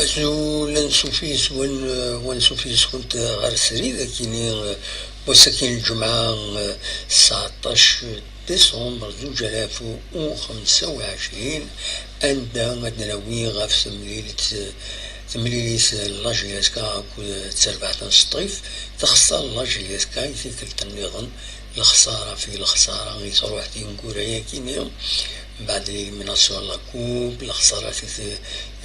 أزول نسوفيس ونسوفيس كنت غرسري ذاكيني وساكن الجمعة 19 ديسمبر 2025 عندها غدناوي غاف تمليليس لاجياسكا تسربعة الصطيف تخسر لاجياسكا يثيكل النظام الخسارة في الخسارة غيتروح تنقورا كينيا بعد الإليميناسيون لاكوب الخسارة في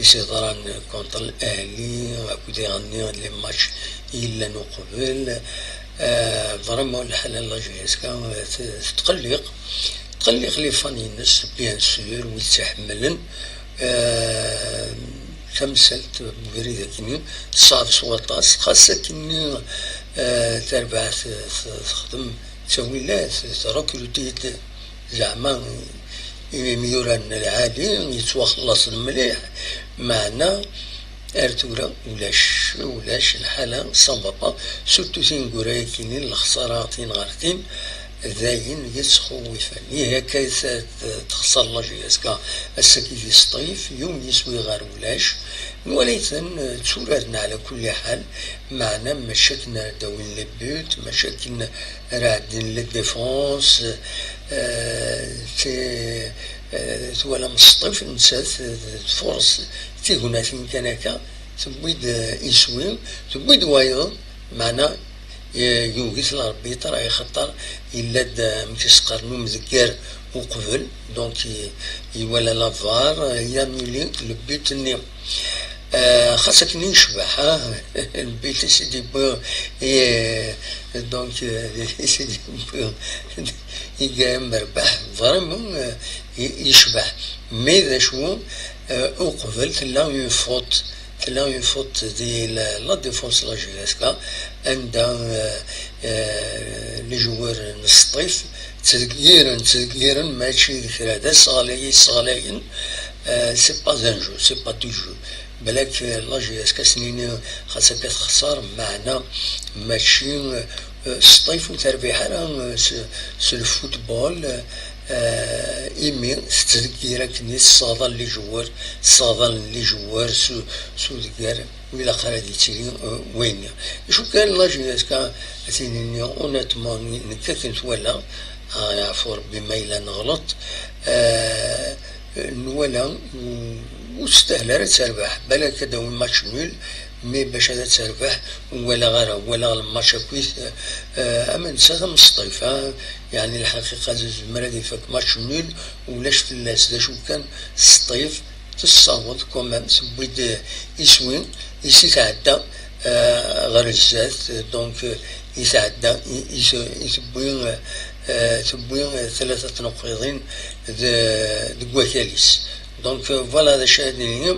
سيطران كونتر الأهلي وكودي غني لي ماتش إلا نقبل فريمون الحالة لاجياسكا تقلق لي فاني الناس بيان سور ويتحملن تمثلت بريدة كني صعب سواطاس خاصة كني تربع تخدم تسويلات تركروتيت زعما ميوران العالي يتوخلص المليح معنا ارتورا ولاش الحالة صنبابا سورتو تنقورا كيني الخسارة تنغارتين ذاين يتخوفن هي كيف تخسر لاجياسكا السكيفي سطيف يوم يسوي غير ولاش وليتن توراتنا على كل حال معنا مشاكلنا داوين لي بوت مشاكلنا راعدين لي ديفونس توالا مصطيف نسات فرص تيغونا فين كانكا تبويد يسوي تبويد وايض معنا يوغيث الاربيتر اي خطر الا متسقرنو مذكر وقبل دونك يولا لافار ياميلي البيت النيم خاصك نشبح البيت سيدي بو دونك سيدي بو يقام مربح فريمون يشبح ماذا شو وقبل تلا une faute de la défense لاجياسكا عندها لي جوار نصطيف تسكيرا ماشي هذا صالحين سي با ان جو سي با دو جو بلاك لاجياسكا سنين خاصها كتخسر معنا ماشي سطيف وتربيح راه سو الفوتبول إيمي ستذكيرا كني الصاضة اللي جوار سو ذكر وإلا خرج تيري وين شو كان لاجياسكا أتيني أونتمون نكاكنت ولا عفوا ربي ما إلا نغلط ولا وستاهل تربح بلا كدا ماتش نول مي باش هذا تربح ولا الماتش كويس اما نسى مصطيفه يعني الحقيقه زمرا دي فك ماتش نول ولاش في الناس شو كان الصيف تصاوض كومام سبيد يسوين يتعدى غير الزات دونك يتعدى يسبوين ثلاثه نقيضين دكواكاليس دونك فوالا هذا شاهدني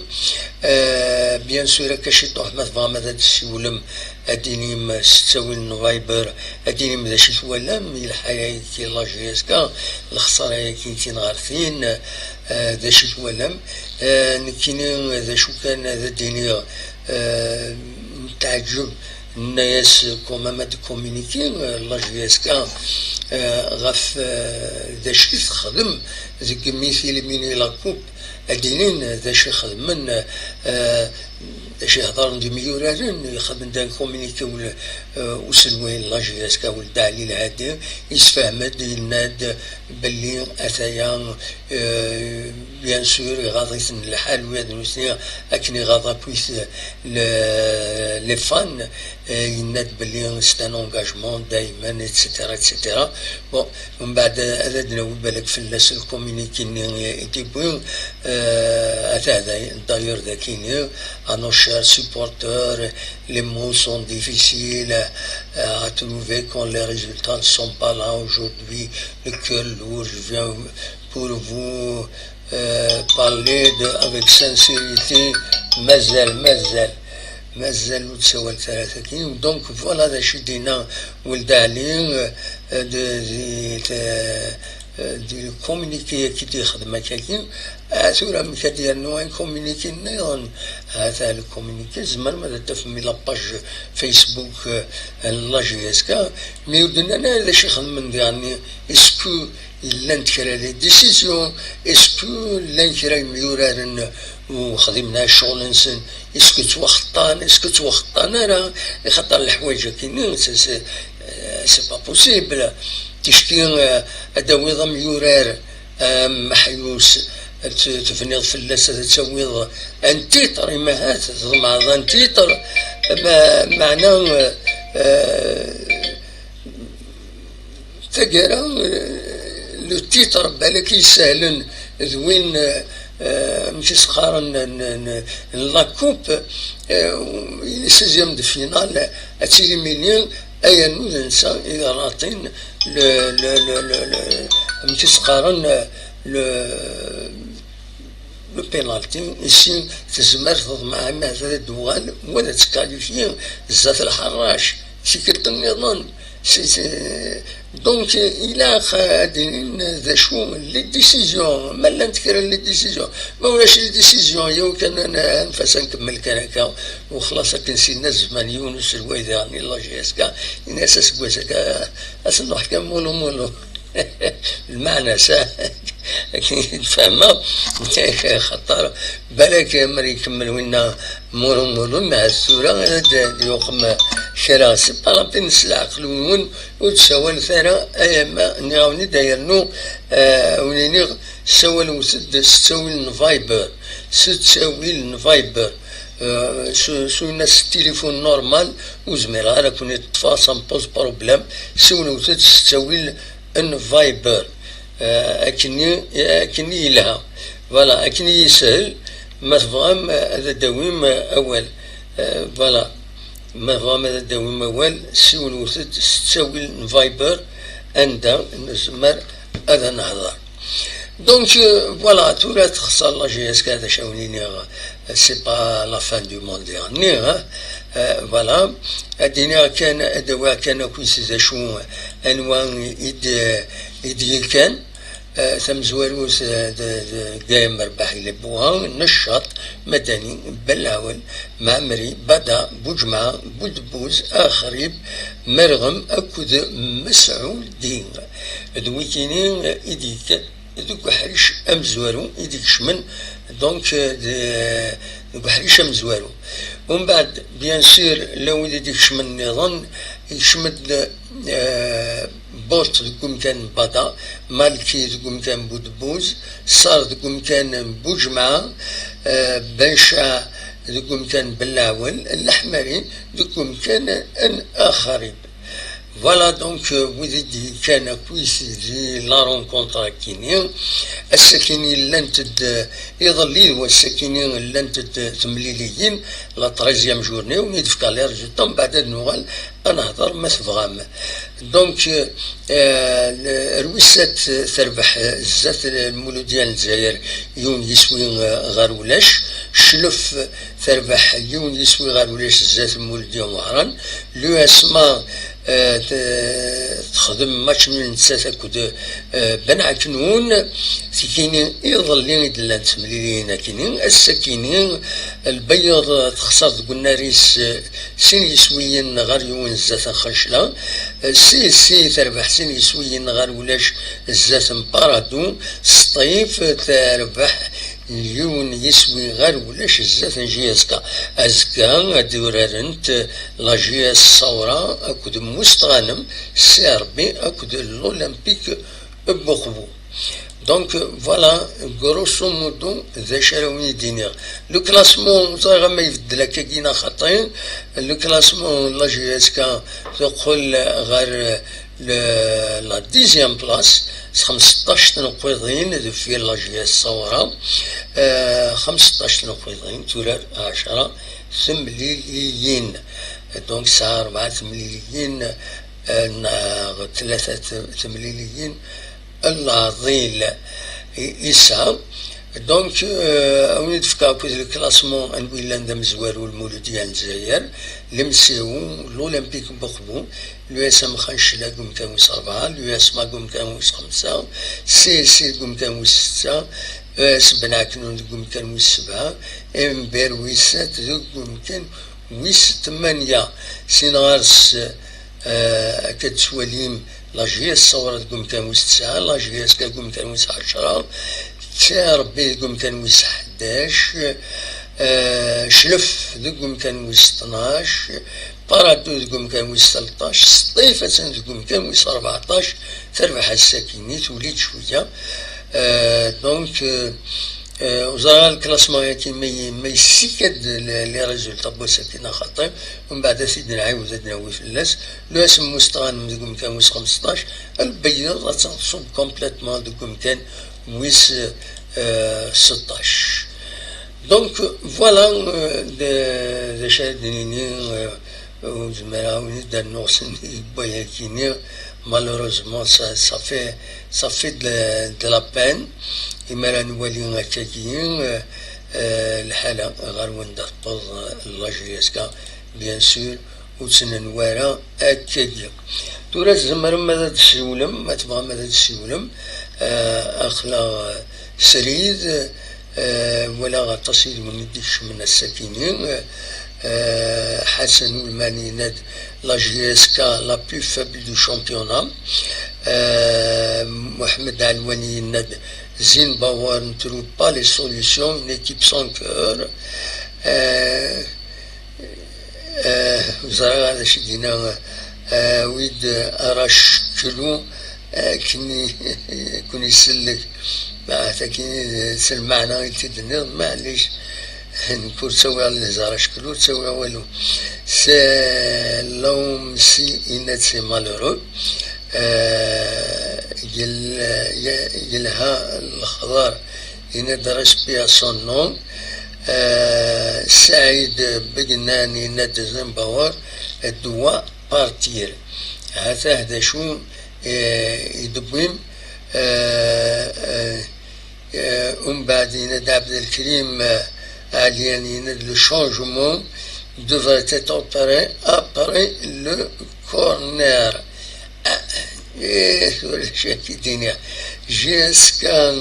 بيان سور كاشي طوح مثلا ماذا تسولم اديني ستاوي نوفمبر اديني ماذا شي تولم الحياة كي لاجياسكا الخسارة كي تنغارثين ذا شي تولم نكيني ذا شو كان ذا ديني متعجب الناس كومام هاد كومينيكي لاجياسكا غاف ذا شي تخدم ذيك ميثيل ميني لاكوب أدينين ذا شي خدمن شي هضر دي ميورارين يخدم دان كومينيكي وسلوين لاجياسكا ولد علي الهادي يسفهمد يناد بلي أثايا بيان سور غاضيت الحال وياد نسني أكني غاضا بويس لي فان يناد بلي ستان انجاجمون دايما اتسيتيرا بون من بعد هذا دناوي بالك في الناس الكومينيكي يديبون هذا داير ذاكيني أنا cher supporters, les mots sont difficiles à trouver quand les résultats ne sont pas là aujourd'hui. Le cœur lourd, je viens pour vous avec sincérité. مازال وتساوى ثلاثة كيلو دونك فوالا هذا شي دينا ولد عليه دي الكومينيكي كي تخدم كاين ثورة من كدير نوع كومينيكي نيضا هذا الكومينيكي زمان ما تفهمي لاباج فيسبوك لاجياسكا مي ودنا انا لا شي خدم يعني اسكو إلا نتكرا لي ديسيزيون اسكو لا نكرا يورارن وخدمنا الشغل نسن اسكو توخطان راه خاطر الحوايج كاينين سي با بوسيبل تشكي اداويض ميورار محيوس تفنيض فلاسة تسويض ان تيتر اما هات تضمع ان تيتر معناه تقرا لو تيتر بالك يسهلن ذوين مش سخارن لاكوب سيزيام دو فينال اتيلي ميليون ايا نود نسى اذا راطين مش سخارن لو بينالتي إيشي تزمر تضمع هذا الدوال ولا تكاليفي زات الحراش سكرت النظام دونك إلا خادين ذا شو لي ديسيزيون مالا نتكرر لي ديسيزيون ما ولاش لي ديسيزيون يو كان انا نفاس نكمل كان هكا وخلاص كنسينا الزمان يونس الويداني الله جيسكا الناس اسكوزكا اصلا حكا مولو المعنى ساهل فهمنا خطر بالك مري يكمل وينا مورو مع السورة يوقم شرا سي با لابين العقل وتساوى ثرا ايما نعاوني دايرنو ونيني ساوى وسد ستساوي الفايبر سو الناس التليفون نورمال وزمير على كون تفاصل بوز بروبليم سو وسد ستساوي الفايبر أكني لها فوالا أكني يسهل ما تفهم هذا الدويم أول فوالا ما تفهم هذا الدويم أول سيول وثد تساوي الفايبر عندها نسمر هذا نهضر دونك فوالا تورا تخسر لا جي اس كذا شاونيني سي با لا فان دو موند ديرني فوالا الدنيا كان أدواء كان كويس شو أنواع إدي كان ثم زواروس قايم مربح إلى بوها نشاط مدني بلاول معمري بدا بوجمعة بودبوز آخريب مرغم أكد مسعودين دويكينين إديك دوك حريش أم زوارو إديك شمن دونك دوك حريش أم زوارو ومن بعد بيان سير لو إديك شمن نظن يشمد بوط دكم كان بدا مالكي دكم كان بودبوز صار دكم كان بوجمعة بنشا دكم كان بلاول الأحمري دكم كان أن آخرين فوالا دونك وذي كان كويس دي لا رونكونتر كيني الساكنين لن تد يظلين والساكنين لن تد تمليليين لا تريزيام جورني ونيدفك على رجلتهم بعد النوال انا هضر ما تفغام دونك رويسات تربح الزات المولود ديال الجزائر يون يسوي غير ولاش شلف تربح يون يسوي غير ولاش الزات المولود ديال وهران لو اسما تخدم ماتش من النساء كود بنع كنون سكينين يظلين يدلان تمليلين كينين السكينين البيض تخسر قلنا ريس سين يسويين غير يون الزات خشلة سي تربح سين يسويين غير ولاش الزات مبارادو سطيف تربح اليون يسوي غير ولاش الزات جياسكا ازكا دورارنت لا جياس الصورة اكد مستغانم سيربي اكد الاولمبيك بخبو دونك فوالا غروسو مودو ذا شراوني دينير لو كلاسمون صايغ ما يبدل كاكينا خاطين لو كلاسمون لا جياسكا تقول غير لا ديزيام بلاس 15 نقيضين في لاجيا الصورة 15 نقيضين تورار 10 ثمليليين دونك ساعة 4 ثمليليين 3 ثمليليين العظيل إسا دونك أوني تفكاو في الكلاسمون أن ويلان دم زوارو المولود ديال الجزائر لمسيو الأولمبيك بخبو لو اس ام خنشلا قوم كانوس 4 لو اس ما قوم كانوس 5 سي قوم كانوس 6 سبنا كنون قوم كانوس 7 ام بير ويسات قوم كان ويس 8 سينغارس كتسواليم لا جي اس صورت قوم كان ويس 9 لا جي اس قوم كان ويس 10 تا ربي قوم كان ويس 11 شلف قوم كان ويس 12 بارادو قوم كان ويس 13 سطيفة قوم كان ويس 14 تربح الساكنة توليد شوية دونك وزارة الكلاسمون ياتي ما يسيكد لي ريزولتا بوساكينا خاطر ومن بعد سيدنا نعاود ناوي في اللاس لو اسم مستغان قوم كان ويس 15 البيض تصب كومبليتمون قوم كان ويس 16 دونك فوالا دا شادنيني وزمرا ونبدا نوصلني بوياكيني malheureusement ça fait de la peine إما راه نولي هكاكيين الحالة غير وين تطوز لاجياسكا بيان سور وتسنى نوارا هكاكيا تورا زمر ماذا تسولم ما تبغى ماذا تسولم أخلا سريد ولا غتصير ونديش من الساكنين حسن الماني ناد لا جي اس كا لا بلو فابل دو شامبيونا محمد علواني ناد زين باور نترو با لي سوليسيون une équipe sans cœur وزرا هذا شدينا ويد اراش كلو كوني يسلك مع تاكين سلمعنا يتدني معليش نكون تسوي على الهزار شكلو تسوي والو سي لوم سي إنات سي مالورو يلها الخضار إن درس بها صون نوم سعيد بقناني ناد زنباور الدواء بارتير هذا شو يدبويم ومن بعد ناد عبد الكريم le changement devrait être opéré après le corner. Jusqu'à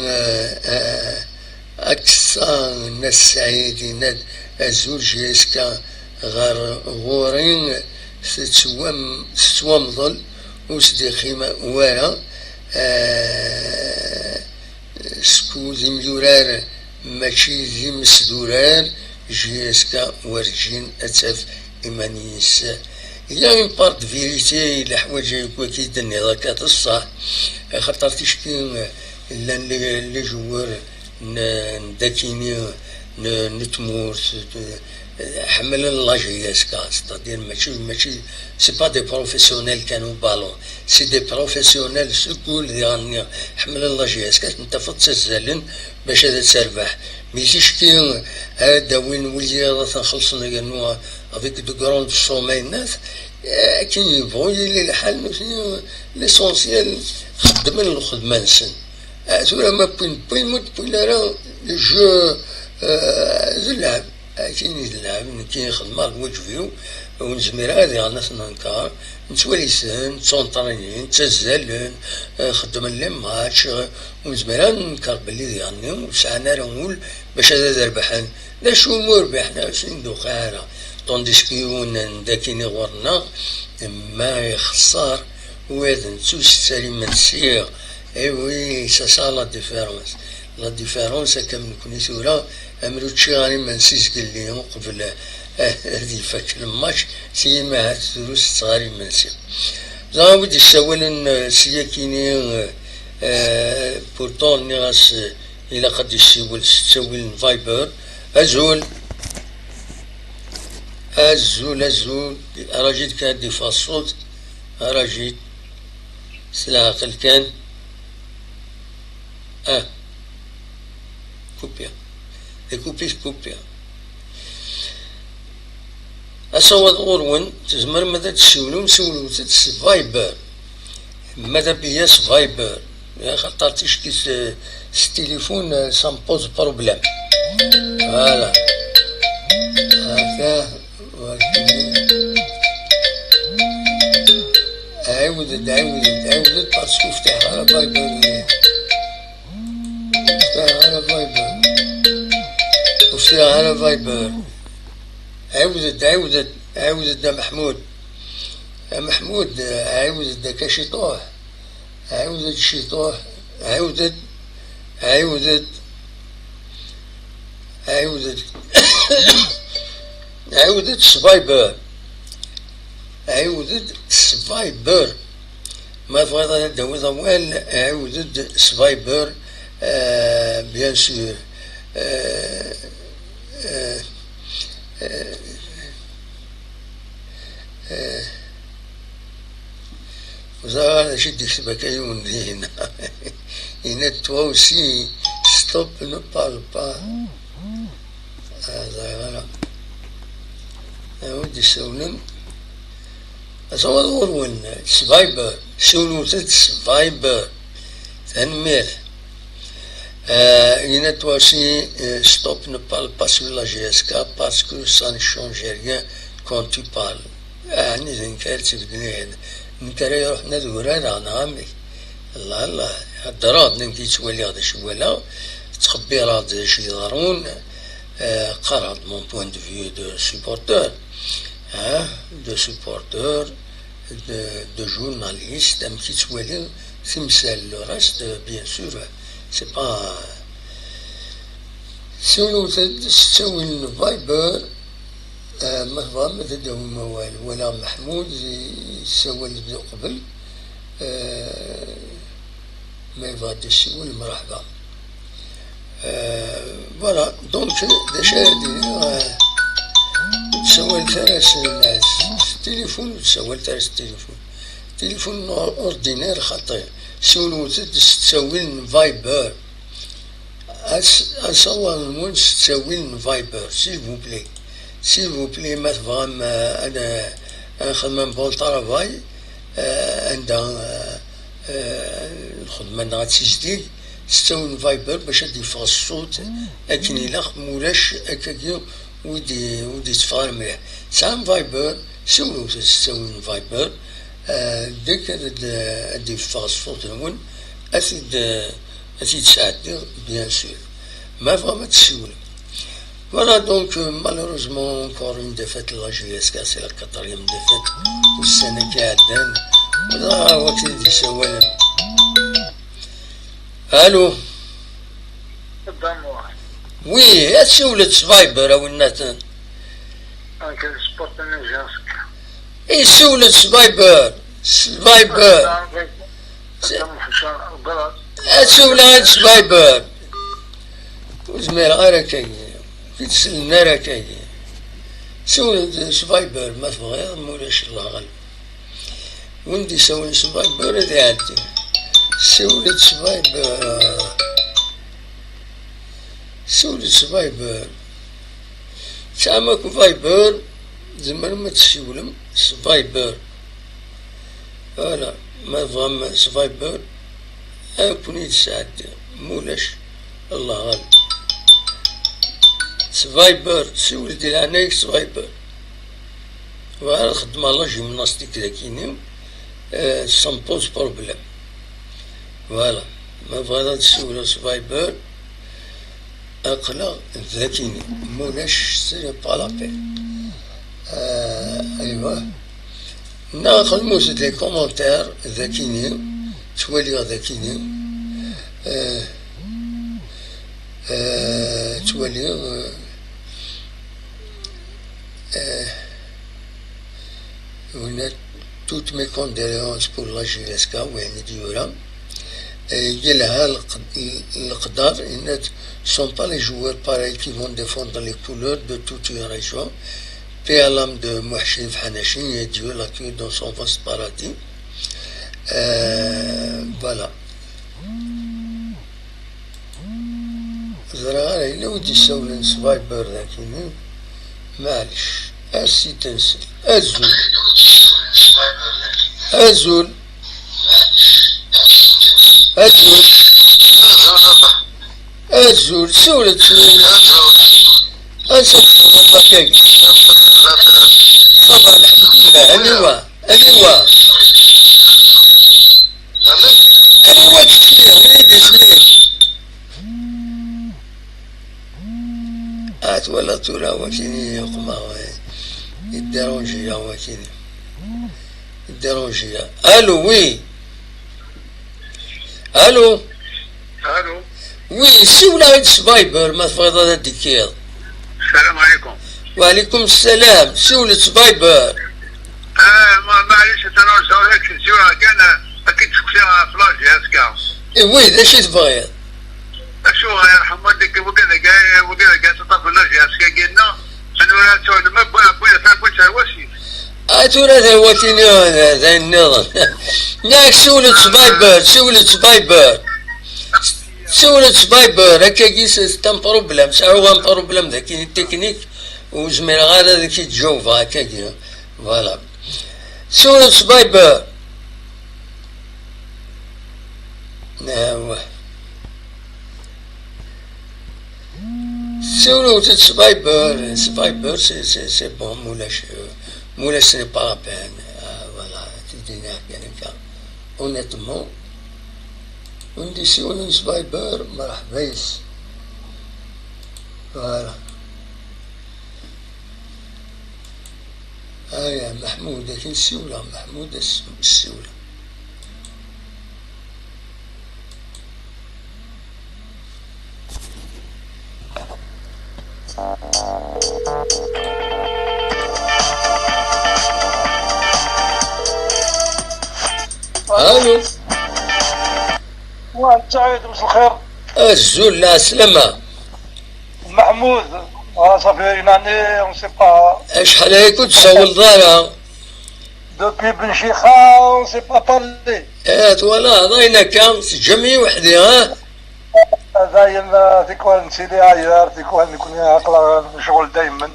أكسان نسعيد ند أزور جيسكا غورين ستوامضل وسدخيمة ورا سكوزي ميورار ماشي ذي مسدوران جيسكا ورجين أتف إيمانيس إلا إن بارت فيريتي إلا حوايج كي دني ذاك الصح خاطر تشكي إلا اللي جوار نداكيني نتمور حمل الله جيسكا ستادير ماشي سي با دي بروفيسيونيل كانوا بالون سي دي بروفيسيونيل سكول يعني حمل الله جيسكا انت فتسزلن باش هذا تربح ميسيش كي هذا وين ولي تنخلصنا كانوا افيك دو كروند سوماي الناس كي يبغوا يلي الحال ليسونسيال خدم الخدمه نسن تورا ما بوين موت بوين راه لو جو اللعب كاين اللعب كاين خدمه الوجفيو ونزمير هذه الناس ننكار نتواليسن تونطرينين تزالن خدم لي ماتش ونزمير ننكر بلي يعني وسعنا نقول باش هذا ربحان لا شو مربحنا سندو خيرا طونديسكيون داكيني غورنا ما يخسر وذن توستري من سير اي وي سا لا ديفيرونس لا ديفيرونس كم نكوني ثورا امرو تشيغاني من سيس قلي قبل هذه فك الماتش سي ما هاد دروس صغاري من سي زاود السوالن سياكيني بورتون نيغاس الى قد يسول فايبر ازول أراجيت كان دي فاصوت أراجيت سلاح كان كوبيا كوبيا أصوات غورون تزمر ماذا تسولو تتس فايبر ماذا بياس فايبر خاطر تشكي التليفون سامبوز بروبليم فوالا هكا عاودت باسكو فتح على فايبر وفتح على فايبر عاودت يا محمود محمود عاود داك شيطوح، عاودت شيطوح، عاودت عاودت عاودت عاودت سفايبر، عاودت سفايبر، ما بغيت ندوي طوال، عاودت سفايبر بيان سور. وزارة شد يكتبك عيون هنا. هنا toi aussi stop ne parle pas. هذا غلط. ودي سولن أصور ورون سفايبر سولوتت سفايبر تنمير. هنا toi aussi stop ne parle pas sur la GSK parce que ça ne change rien quand tu parles. يعني ذنكر تبدني نكري يروح ندور أنا عمي الله الله الدراد نمكي تولي هذا شو ولا تخبي راد شي ضرون قرض mon point de vue de supporter de supporter de journaliste نمكي تولي تمثال le reste bien sûr c'est pas سولو تسوي الفايبر مهما ما تداو موال ولا محمود يسوى اللي قبل ما يفادي السوى مرحبا فوالا دونك داش هادي تسوى لثلاث الناس التليفون وتسوى لثلاث التليفون اوردينير خطير سولو تسوي الفايبر أصور المونس تسوي الفايبر سيل فو بلي s'il vous plaît ما تبغام أنا نخدم بول طرافاي عندها الخدمة نغاتي جديد تستوي الفايبر باش يفغ الصوت أكن إلاخ مولاش أكاكيو ودي تفغر مليح تسعى فايبر سولو تستوي الفايبر ديك أدي يفغ الصوت نون أثيد تساعدني بيان سور ما فغا تسول. Voilà donc malheureusement encore une défaite de la GSK, c'est la 4e défaite au Sénégal. Voilà what il dit ça voilà. Allô. Oui, est-ce que vous êtes Survivor ou Nathan? Quel sport énergétique? Et si vous êtes Survivor, Survivor. Est-ce que vous êtes Survivor? Vous me l'avez في تسلنا راه كاين سول سفايبر ما تبغي مولاش الله غالب وندي سول سفايبر هادي عادي سولت سفايبر تعمك فايبر زمان ما تسولم سفايبر فوالا ما تبغى سفايبر أكوني تساعد مولاش الله غالب سفايبر سول ديال عنايك سفايبر وعلى الخدمة لا جيمناستيك ذاكيني سون بوز بروبليم فوالا ما بغيت تسول سفايبر أقلق ذاكيني مولاش سي با لا بين أيوا ناخذ موسد لي كومونتير ذاكيني تولي ذاكيني تولي هنا toutes mes condoléances pour la GSK وين ديورا يلها القدر إن sont pas les joueurs pareils qui vont défendre les couleurs de toute une région. Paix à l'âme de Mouhchin Fhanachin et Dieu l'accueille dans son vaste paradis. Voilà. زرا إلا ودي يسولن سفايبر ذاكيني معليش أسي تنسل أزول أزول أزول أزول سولت أزول بكاكي صباح الحمد لله أنيوا تسليم غير تسليم ولا ترى وكيني يقما يديرونجي وكيني ديرونجي. الو وي الو الو وي سولا غير سبايبر ما تبغيض هذا الديكير. السلام عليكم. وعليكم السلام. سولة سبايبر. معليش انا سؤالك سوا كان اكيد شفتها في لاجياس كاع. وي ذا شي تبغيض؟ شو يرحم والديك وكذا قاعد تطرف لاجياس كاع قلنا انا سؤال ما بغينا فاهم واشي. اتونا ذا هو تيني هذا النظام. ياك سولة سبايبر سولة سبايبر هكا كيس ستان بروبليم ساعو غان بروبليم ذا كاين التكنيك وزمير غير هذا كي تجاوب هكا كي فوالا. سولة سبايبر نعم سولة سبايبر سي بون مولاش سي با لا بين فوالا تدينا هكا اونيتمون وندي سولة سبايبر مرحبايس فوالا. يا محمود لكن السولة محمود السولة. الو وانت سعيد مساء الخير. الزول لا سلامة محمود صافي يعني اون سي با شحال هاي كنت تصول دارها دوبي بن شيخة اون سي با بارلي. فوالا ضاينا كام جمعي وحدي ها داين تيكون سيدي عيار تيكون نكون عقلا شغل دايما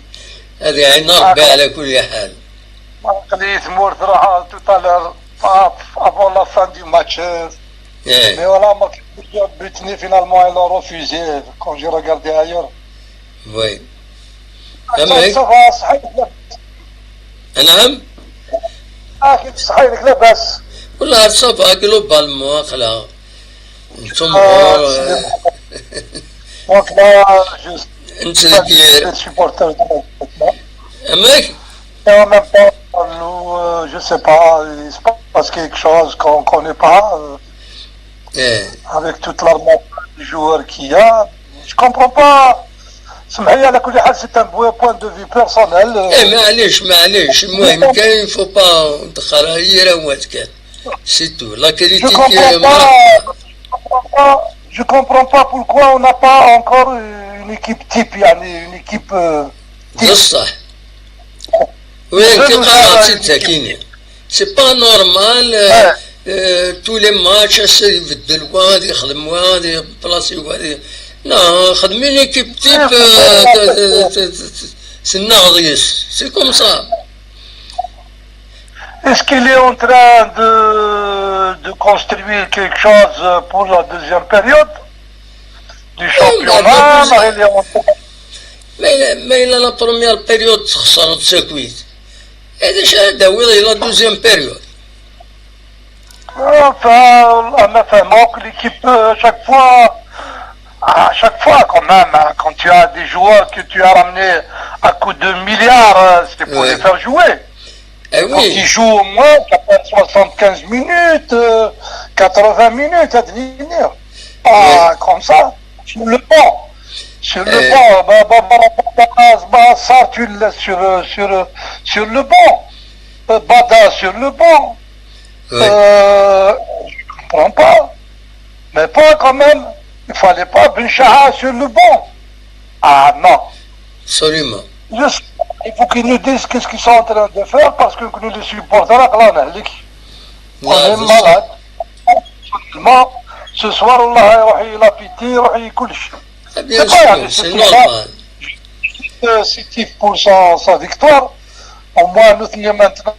هذه عين ربي على كل حال. قضية مور تروح توتالور avant la fin du match. Mais voilà, moi, Butini, finalement, ils l'ont refusé quand j'ai regardé ailleurs. Oui. Ça va, صحيح نعم. أكيد صحيح لك لاباس. والله صافا جلوبالمون خلا. انتم Donc là, je suis supporter de أماك et en même temps, nous, je sais pas, il se passe quelque chose qu'on ne connaît pas, avec toute l'armée de joueurs qu'il y a. Je ne comprends pas. C'est un point de vue personnel. معليش المهم كاين فو با ندخلها هي راهوات كان سي تو لا كاليتي Je comprends pas pourquoi on n'a pas encore une équipe type, une équipe type. بصح وين كي قرات ساكينه سي با نورمال تو لي ماتش يبدل وهذا يخدم وهذا بلاصي وهذا لا خدمي ليكيب تيب سناغيس سي كوم سا. Est-ce qu'il est en train de construire quelque chose pour la deuxième période du championnat? ما إلا لا بروميير بيريود تخسر السيركويت هذا شا داوي لا دوزيام بيريود. Enfin, en affirmant que l'équipe, à chaque fois quand même, quand tu as des joueurs que tu as ramenés à coup de milliards, c'est pour les faire jouer. Quand ils jouent au moins 75 minutes, 80 minutes à devenir. Pas comme ça, sur le banc. Sur le banc, ça tu le laisses sur le banc. Bada sur le banc. Je comprends pas. Mais pas quand même. Il fallait pas Benchaha sur le banc. Ah non. Absolument. Il faut qu'ils nous disent qu'est-ce qu'ils sont en train de faire parce que nous les supporters, on est malade. Seulement, ce soir, Allah il a pitié, il c'est normal. C'est pour sa victoire. Au moins, nous tenons maintenant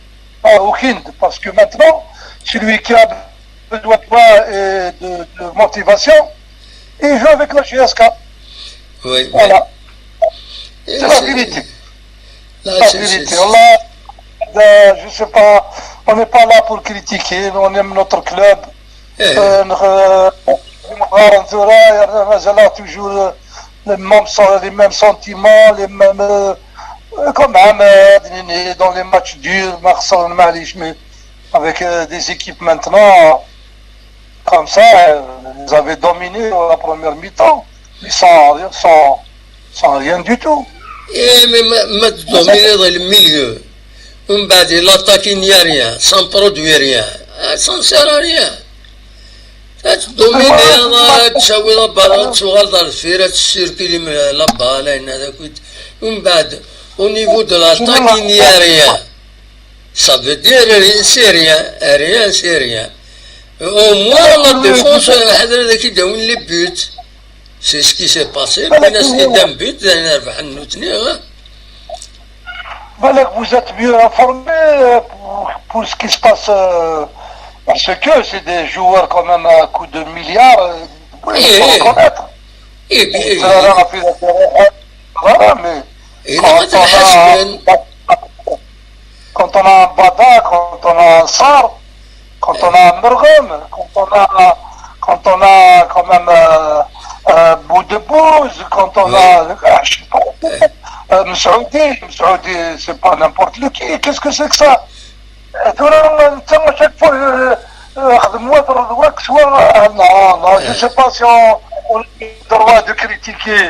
au Hind parce que maintenant, celui qui a besoin de motivation, il joue avec la GSK. Oui. Voilà. C'est la vérité. La vérité. Je sais pas, on n'est pas là pour critiquer, on aime notre club. Toujours les mêmes sentiments, les mêmes. Quand même, dans les matchs durs, Marcel Malish, mais avec des équipes maintenant comme ça, ils avaient dominé la première mi-temps, mais sans rien du tout. Et mais dominer dans le milieu. On va dire l'attaque il n'y a rien, sans produire rien, ça ne sert à rien. dominer تسوي لابالا تشغل دار الفيرة تسيركلي لابالا هذا كنت ومن بعد au niveau de l'attaque il n'y a rien. Ça veut dire rien c'est rien. Au moins la défense هذا ذاك يداون لي بوت. C'est ce qui s'est passé. الناس قدام بوت نربح النوتني. Voilà que vous êtes mieux informé pour ce qui se passe. Parce que c'est des joueurs quand même à coût de milliards, il faut reconnaître. Voilà, mais quand on a un Bada, quand on a un Sar, quand on a un Merghem, quand on a quand même un Boudebouz, quand on a Msaoudi, c'est pas n'importe lequel, qu'est-ce que c'est que ça? Chaque fois, non, je ne sais pas si on a le droit de critiquer.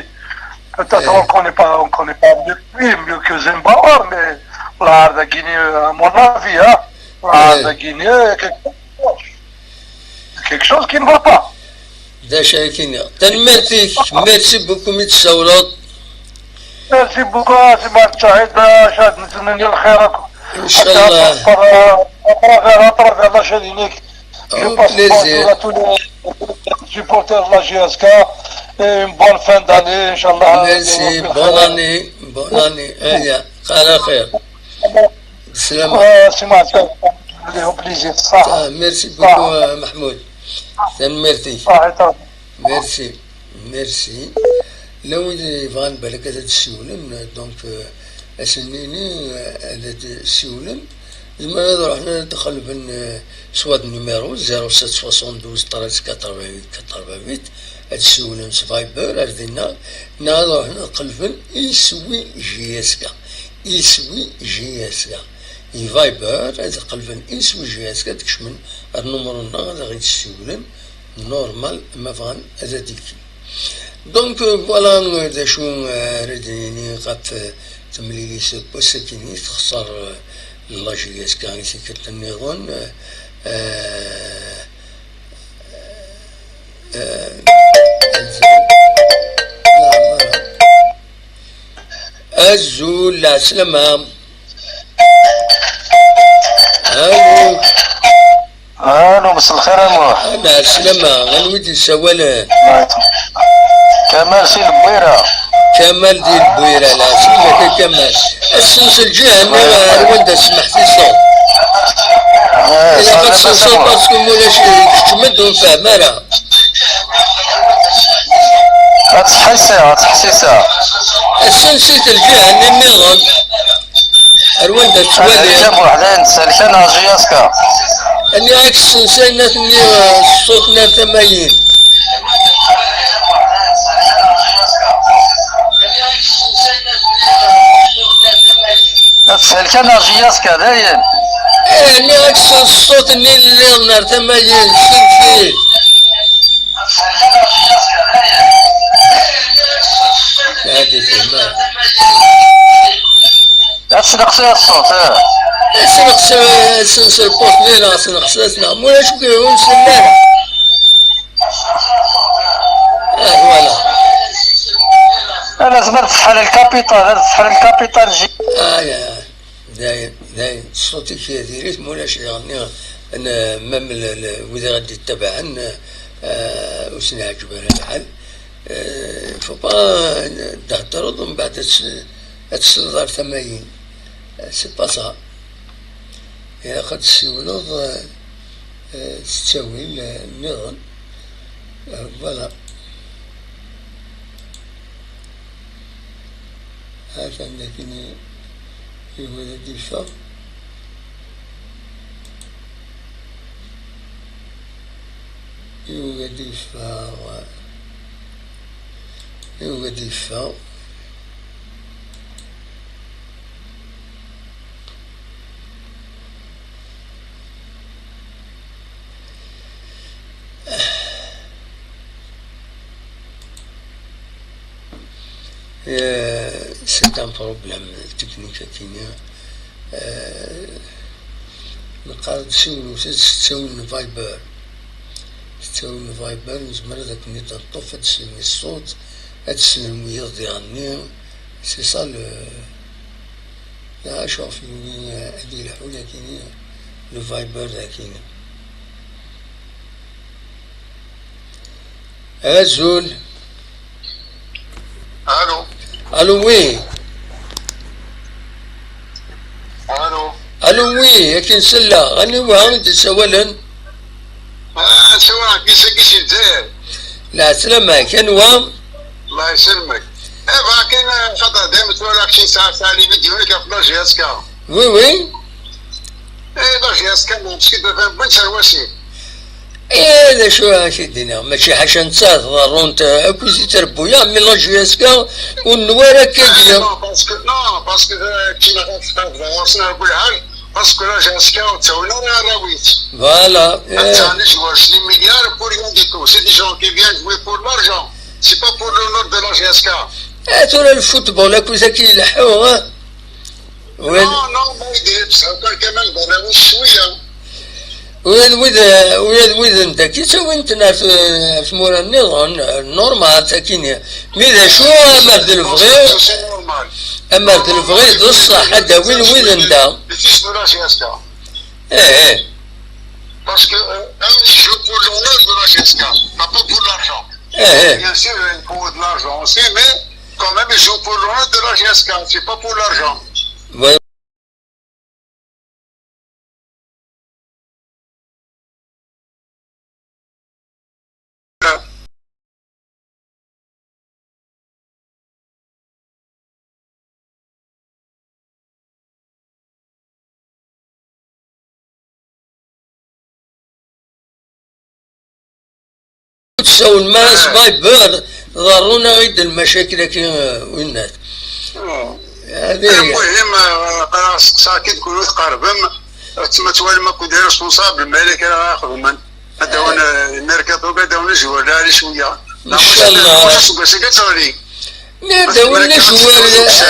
Peut-être qu'on ne connaît pas mieux que Zimbabwe, mais la Guinée, à mon avis, la Guinée, quelque chose qui ne va pas. Merci beaucoup, Merci beaucoup, Shahid, نتمنى الخير. إن شاء الله. أترافير لا شين يونيك. Je passe tous les supporters de la GSK et une bonne fin d'année, Inch'Allah. Merci, bonne année. هيا على خير. السلام. سمع au plaisir. Merci beaucoup Mahmoud. Merci. لو يبغى بالك هذا السولم دونك اسنيني هذا السولم زعما نروح ندخل بين سواد نيميرو 0772 88 هاد السولم فايبر ردينا نروح نقلبن يسوي جي اس كا فايبر هذا قلبن يسوي جي اس كا تكشمن النمرو هذا غير السولم نورمال ما فان هذا ديكي دونك فوالا دا شو رديني غاب تمليلي سكيني تخسر لا جي اس كا سكت النيرون الزول لا سلامة الو مساء الخير يا موح. لا سلامة غنودي سوالا كمال سي البويرة. كمال ديال البويرة لا سلامة كمال السلسل جهنم وانت سمحتي صوت إلا قد صوت باسكو مولاش تمد ونفهم راه غتحسيسها السلسلة الجهنم نظن أرواندا تشوالي جاب وحدين سلكان جياسكا أني عكس السلسلة الصوت نار ثمانين سلكان جياسكا داين أني عكس الصوت اللي نار ثمانين سلسلة هذه ثمان نقصي الصوت سنقصي البوست لينا سنقصي مولاش كيهون سنانا فوالا لازم نفتح على الكابيتال جي داين صوتي كي ديريت مولاش يغني انا مام وإذا غادي تتبعن واش نعجبها الحال فبا تهدر من بعد تسلطر ثمانين سي با سا إلا قد تسولوض تستوي النظام فوالا هذا لكن يولد الفا يوجد الفا c'est un problème technique كاين نقدر تساوي فايبر نزمر ذاك النيت نطفي تسلمي الصوت تسلمي الميض ديالني سي صا لا شوف هادي الحولة كاينين لو فايبر ذا كاين أزول الو وي الو وي كاين سلا غني وهم تسولن سواء كيس الجزائر لا سلامة كان وهم الله يسلمك كاين خطا دائما تولك شي ساعه ثاني مديونك في لاجياسكا وي لاجياسكا ماشي دابا بنشر واسي لا شو هاشي الدنيا ماشي حاجه نتاع ضرونت اكوزي تربويا من لاجياسكا والنواره كاينه باسكو كيما غنتفاهم بالحال باسكو لاجياسكا تسولنا راويت فوالا تاني جوار 2 مليار بور rien du tout c'est des gens qui viennent jouer pour l'argent c'est pas pour l'honneur de la GSK ترى الفوتبول اكوزا كيلحقوا نو ما يديرش هكا كمان براوي شويه ويد انت كي تسوي انت في مورا النظام نورمال تاكيني ماذا شو امرت الفغي امرت الفغي بصح هذا وين انت فيش ولا جياسكا باسكو جو بور لونور دو لا جياسكا با بور لارجون bien sûr il faut de l'argent aussi mais quand même il joue pour l'honneur de la GSK c'est pas pour l'argent تسوي الماس فايبر ضرونا غيد المشاكل كي والناس هذه المهم ساكن كلوا تقاربهم تما توالما كون داير ريسبونسابل مالك راه ياخذ من هذا الميركاتو هذا ونجوا على شويه ان شاء الله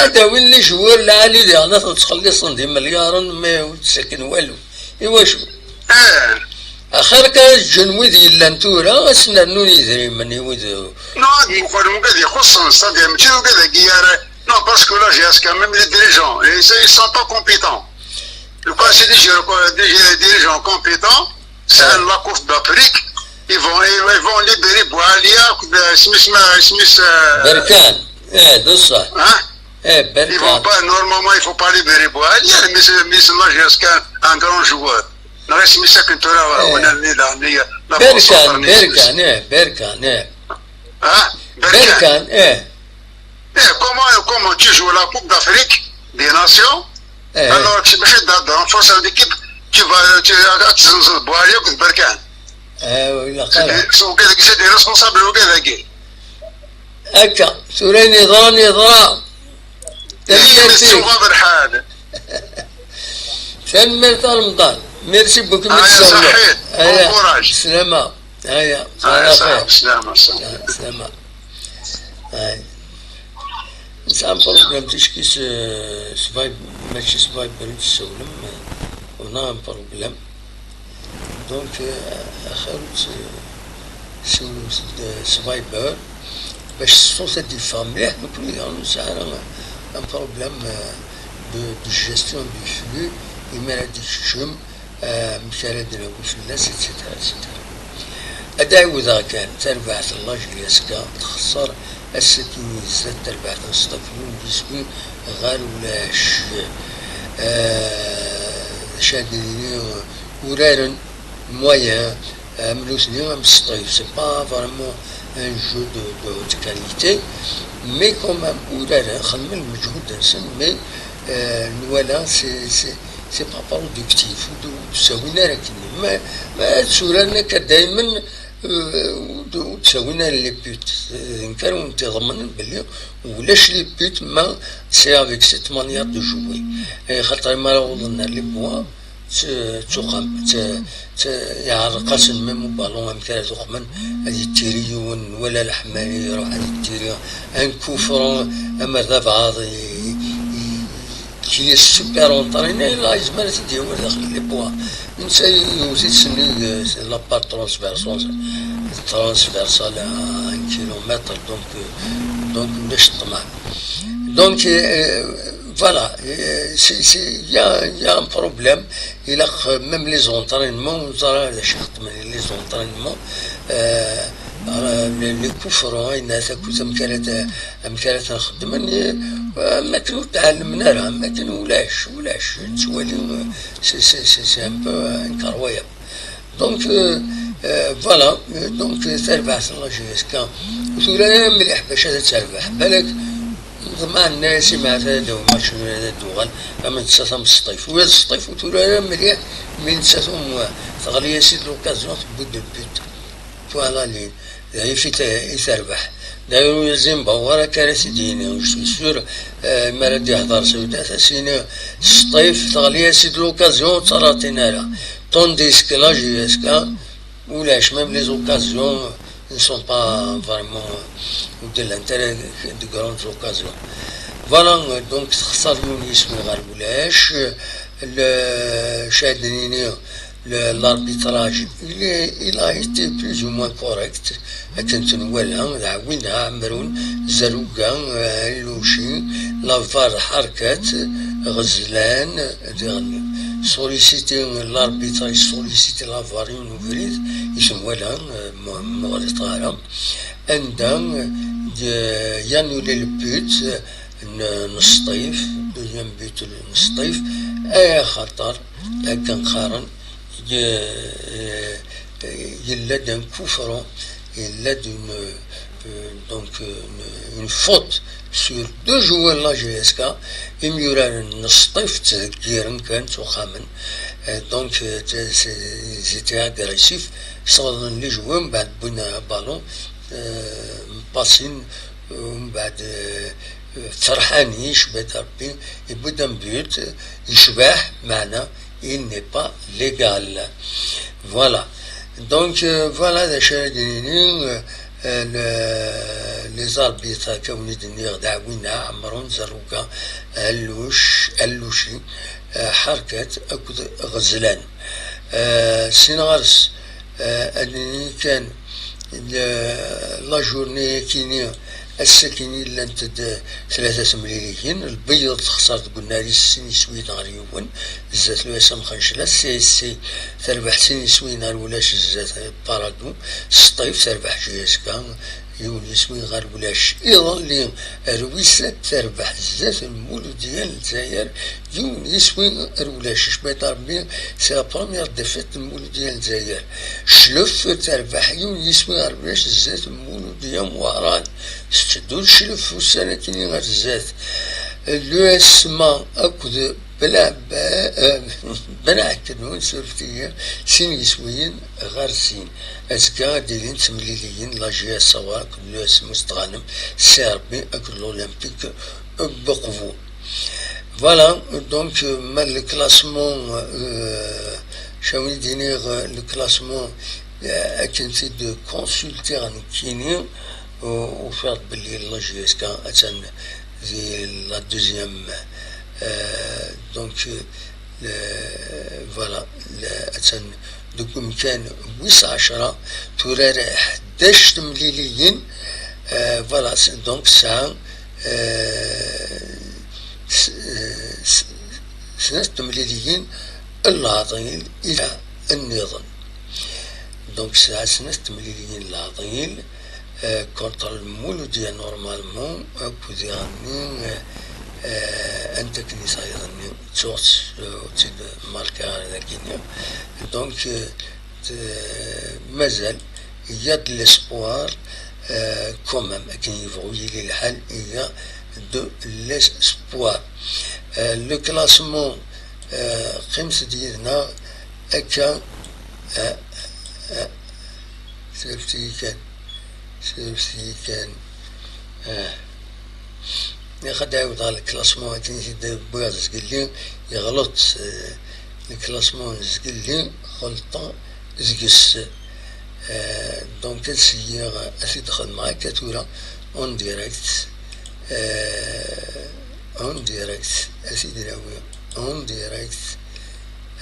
هذا ولا جوار العالي ديالنا تخلص ندي مليار ما تسكن والو ايوا شو اخر كان الجنوي ديال لانتورا اسنانو يدري من يود نو يقولوا قال يخص الصدى ماشي قال كيار نو باسكو لا جي كان ميم لي ديريجون اي سون با كومبيتون لو كان سي دي ديريجون كومبيتون سي لا كوف دافريك ils vont libérer Boualia Smith بركان ده صح بركان ils vont pas normalement il faut pas libérer Boualia mais là jusqu'à un grand joueur ناقص مسك انت وانا اللي بركان comment tu joues la Coupe d'Afrique des Nations alors tu mets dans force d'équipe tu vas تزنزل بواليا وبركان سو كذا كيسدي ريسبونسابل وكذا كي هكا سوري نظام تمرتي بالحال تمرت رمضان ميرسي بوك صحيت كوراج سلامة هيا سلامة هاي نسام بروبليم تشكي سفايب ماشي سفايب بريد السولم ونا بروبليم دونك اخرت سولم سفايبر باش الصوصة دي فام مليح نكون يعني ساعة ان بروبليم دو جيستيون دو فلو يمارا ديك الشم مشارد له في الناس اتسيتيرا أداء وذا كان تربعة الله جليسكا تخسر السكيني زاد تربعة نستفلون بسكون غير ولاش شادين ورارن مويا ملوسني مستطيف سي با فريمون ان جو دو كاليتي مي كومام ورارن خدم المجهود انسان مي نوالا سي pas productif وتساوينا لكن ما تسورانا دائما وتساوينا لي بوت كانوا نتضمن بلي ولاش لي بوت ما سي افيك سيت مانيير دو جوي خاطر ما وصلنا لي بوا تقام يعرقاس ميم بالون ام كان تقمن هذه التيريون ولا الحمالي يروح هذه التيريون ان كفر اما ذا بعض كي سوبر اونطريني لا يزمر تدي هو داخل لي بوا نسى يوزيد سني لا با ترانسفيرسال 1 كيلومتر دونك باش طمع دونك voilà, il y a un problème. Il a même les entraînements, les entraînements, les كفروا الناس كنت أمكانت نخدمني ما كانوا تعلمنا لها ما كانوا ولاش تولي سي ان بو انكرويابل دونك فوالا دونك تربح الله جيسكا وتولي مليح باش هذا تربح بالك مع الناس مع هذا وما شنو هذا الدوغل أما نتساتهم الصطيف وهذا الصطيف وتولي مليح من نتساتهم تغلي سيد لوكازيون بود البيت فوالا لي هي في يتربح دايرو يزين بورا كراسي ديني وشو سور مراد يحضر سوداء سيني الصطيف تغلي سيد لوكازيون صراتينا لا طونديس كلا جيسكا ولاش ميم لي زوكازيون ne sont pas vraiment de l'intérêt de grandes occasions. Voilà, donc, l'arbitrage, il a été plus ou moins correct. L'Avar Harkat, Ghazlan, solliciter l'arbitrage, solliciter l'Avar, ils sont voilà, مغلطة عندهم ينولي البيت نصطيف دوزيام بيت نصطيف اي خطر هكا نقارن يلا دان كفر يلا دون دونك اون فوت sur 2 joueurs la GSK يميوران نصطيف تذكيرن كان تخامن دونك c'était agressif صادن لي جوا من بعد بنا بالون باسين ومن بعد فرحانين شبات ربي يبدا بيوت يشبح معنا il n'est pas légal voilà donc voilà les chers les arbitres كوني دنيا دعوينا عمرون زروكا اللوشي حركة أكد غزلان سينغارس أنني كان لا جورني كيني السكيني اللي انت 3 مليليين البيض خسرت قلنا لي السني سوينا غريون زات لو اسم خنشلا سي تربح سني سوينا ولاش زات بارادو الصطيف تربح جيسكا يولي سوي غير ولاش ايضا لي رويسات تربح زات المولود ديال الجزائر يولي سوي ولاش شبيط ربي سي لا بروميير ديفيت المولود ديال الجزائر شلف تربح يولي سوي غير ولاش زات المولود ديال مواران ستدور شلف والسنة كيني غير زات لو اسما اكد بلا كنون سورفتية سين يسويين غير سين اسكا ديرين تمليليين لا جي اس سوا كل اسم مستغانم سيربي اكد الاولمبيك بقفو فوالا دونك ما الكلاسمون شاوني ديني الكلاسمون كنتي دو كونسولتي غن كيني وفرض باللي لا جي اس كا اتن زي لا دوزيام دونك فوالا اتن دوك مكان 19 تورار 11 مليليين فوالا دونك ساعة 6 مليليين العضيل الى النظام دونك ساعة 6 مليليين العضيل contre le moulodien normalement vous avez un technicien source de marque donc مازال il y a de l'espoir quand même il y a de l'espoir le classement خمس ديالنا هكا سيفتي كان ياخد عاود على الكلاسمون تنسي بوازس قال لي يغلط الكلاسمون زقلي خلطة زقس دونك السيارة أتدخل معك كتورة اون ديريكت اون ديريكت أسيدي راوي اون ديريكت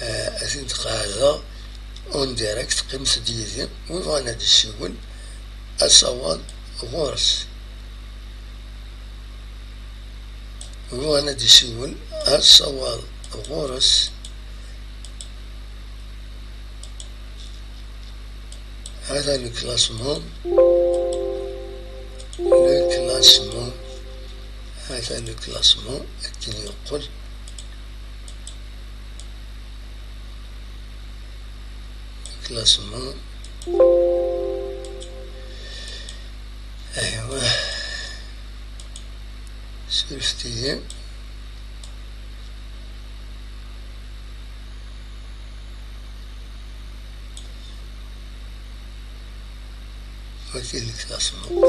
أتدخل هذا اون ديريكت قمص ديزي وفانا دي السيول الصوال غورس وفانا دي السيول الصوال غورس هذا الكلاسمون هذا الكلاسمون التي يقول كلاسمون ايوا سيرفتي وكيل الكلاسمون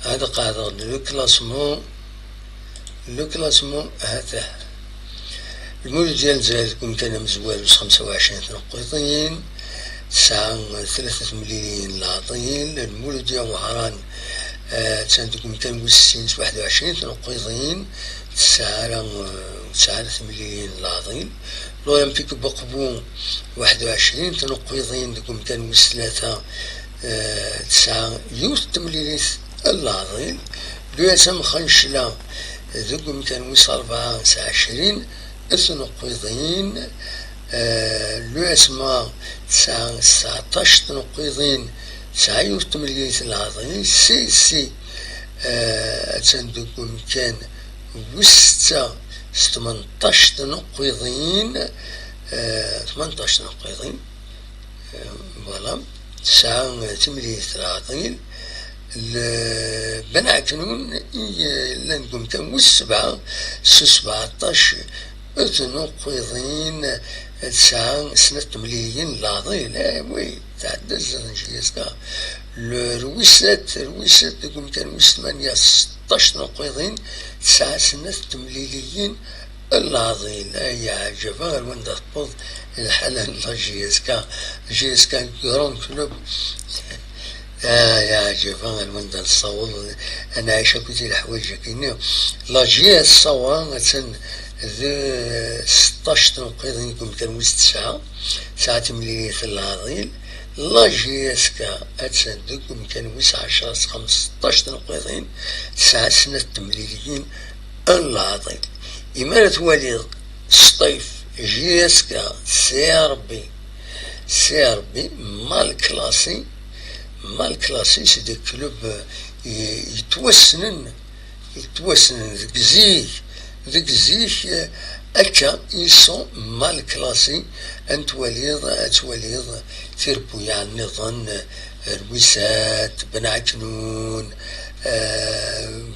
هذا قاعدة لو كلاسمون هذا المولد ديال الجزائر كون كان مزوال 25 تنقيطين 3 مليون لاطين. المولد ديال وهران كان 60 21 تنقيطين 9 مليون لاطين. الأولمبيك بقبو 21 تنقيطين كان 3 مليون اللاطين. الياسم خنشلة ذوكم كان 24 تنقيطين. الياسما 19 تنقيطين 9 مليون اللاطين. سي تندوكم كان 18 تنقيطين 18 تنقيطين فوالا 9 مليون اللاطين. بنعكنون لنقوم كان 17 تنقيطين 9 مليون لاطين. وي تعدى الزنجيسكا. الرويسات يقوم كان 8 16 تنقيطين 9 مليون اللاطين. يا عجبا وين تطبض الحالة جيسكا كرون كلوب. يا عجبا وين نصور انا عايشه كنت الحوايج كاينين لا جي الصوان تن 16 تنقيطين يكون كان 9 مليون اللاطين. لا جي اسكا اتسندكم كان 10 15 تنقيطين 9 مليون اللاطين. إمارة وليد سطيف جي اسكا سي ار بي مال كلاسي سي دي كلوب يتوسنن ذيك زيك أكا يسون مال كلاسي أتوليض تربويا النظام الوسات بنعكنون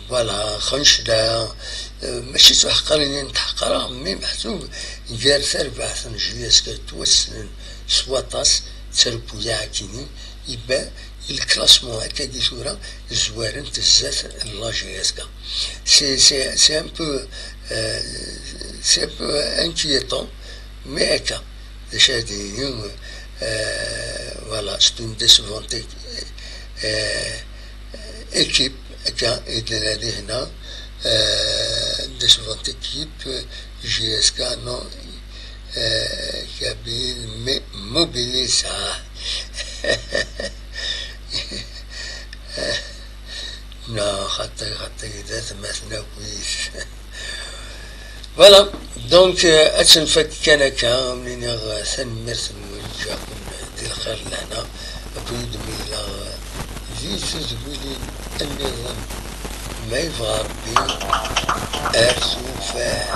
فوالا خنشلة ماشي تحقرين تحقرها مي محسوب جار 4 جليس كتوسن سواطاس تربويا عكيني يبا الكلاسمون هكا دي صورة زوارن تزات لاجياسكا. سي ان بو انكييتون مي هكا هادي فوالا ستون ديسفونتي ايكيب هكا إذا هادي هنا ديسفونتي ايكيب جي اس كا نو كابيل مي موبيليزا. لا خطي إذا تمثلنا كويس. فوالا دونك أتنفك كان منين سنمرت نوجهكم ديال الخير لهنا أبيد ميلا زيد تزويلي النظام ما يبغى ربي أرسو فاه